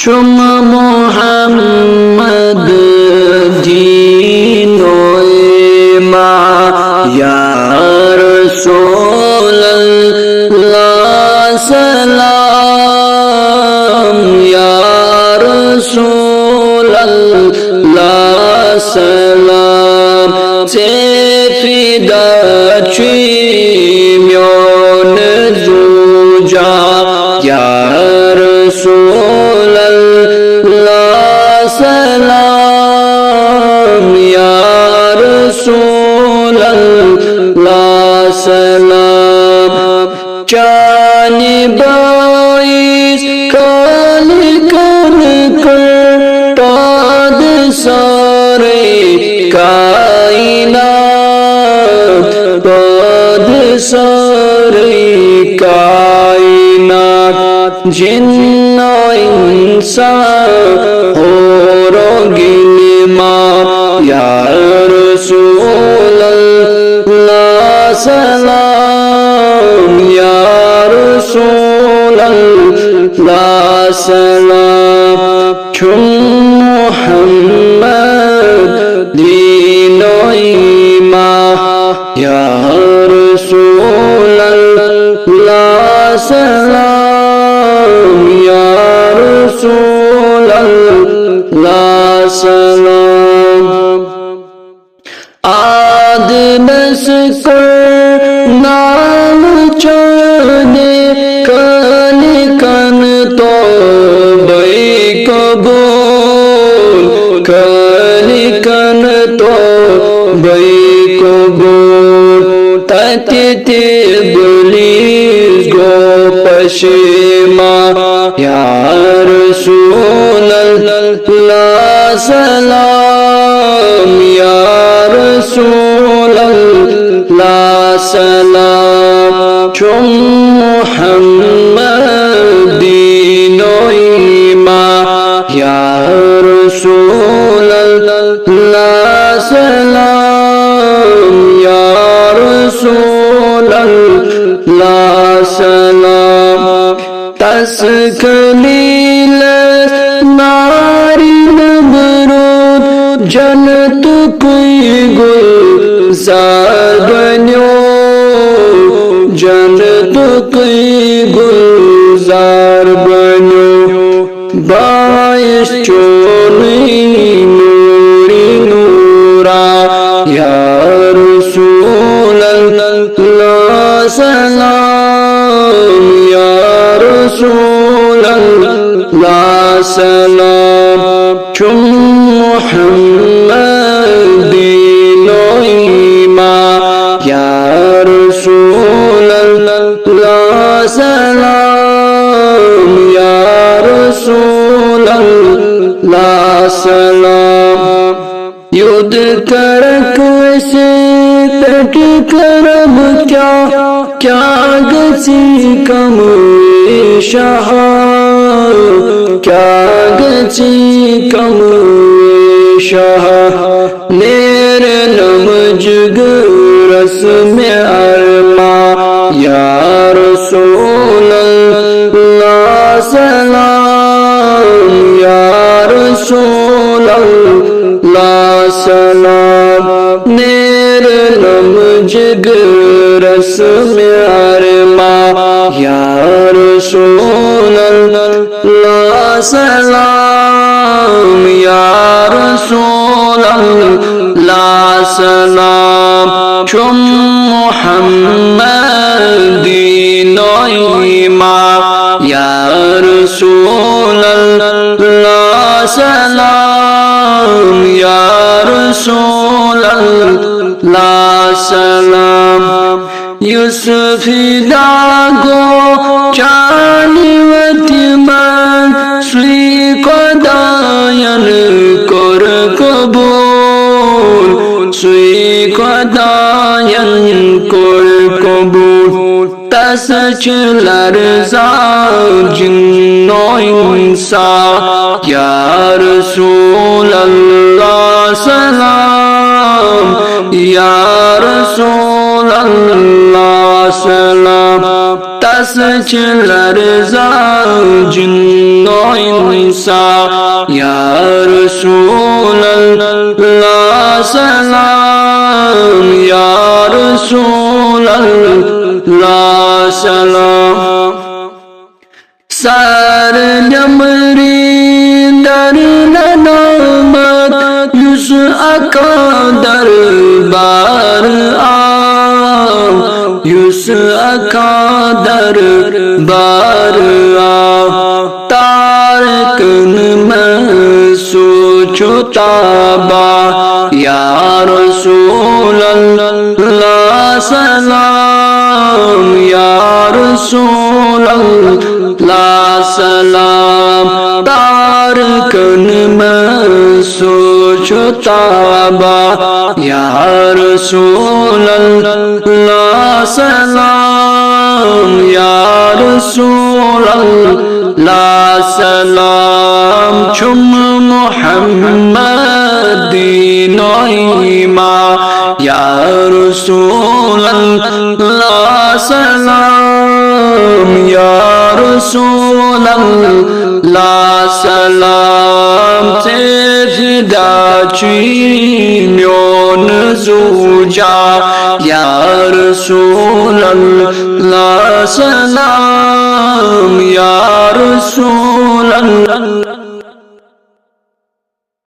شما محمد دینوی ما یا رسول اللہ سلام یا رسول اللہ سلام سے فدا میون زوجا یا رسول اللہ سلام یا رسول اللہ سلام چانی باعث کال کن کر تاد سارے کائنات تاد سارے کائنات جن انسان اور گلما یا رسول اللہ سلام یا رسول اللہ سلام چون محمد دین و ایمان یا رسول اللہ سلام یا رسول اللہ سلام آدنس کر نام چانے کن کن تو بے قبول کن کن تو بے قبول تت بلیز گو پشما یا رسول اللہ سلام یا رسول اللہ سلام چون محمد دین و ایمان یا رسول اللہ سلام یا رسول اللہ سلام تسکلیل ناری نبرود جنت کوئی گلزار بنیو جنت کوئی گلزار بنیو باعث چونی نوری نورا یا رسول اللہ سلام یا رسول اللہ سلام چون محمد دین و ایمان یا رسول اللہ سلام یا رسول اللہ سلام یود کرک سے تٹ کرب کیا گسی کم شاہ کیا گسی کم شاہ نیر نمجگ رسم ارما یا رسول اللہ سلام یا رسول اللہ سلام نیر نمجگ رسم ارما یا رسول اللہ سلام یا رسول اللہ سلام چون محمد دین و ایمان یا رسول اللہ سلام یا رسول اللہ سلام یوسف داگو چانی وتیمان سوی قداین کر قبول سوی قداین کر قبول تسچ لرزا جن و انسان یا رسول اللہ سلام یا رسول اللہ سلام تسجلر جن و انسا یا رسول اللہ سلام یا رسول اللہ سلام سر جمری در ندامت یوس اکا دربار یوس اکا دربار تارکن میں سوچو تابا یا رسول اللہ سلام یا رسول اللہ سلام تارکن میں سوچو تابا یا رسول اللہ سلام یا رسول اللہ سلام چم محمد دین و ایمان یا رسول اللہ سلام یا رسول اللہ سلام سے فدا چینیون زوجا یا رسول اللہ سلام یا رسول اللہ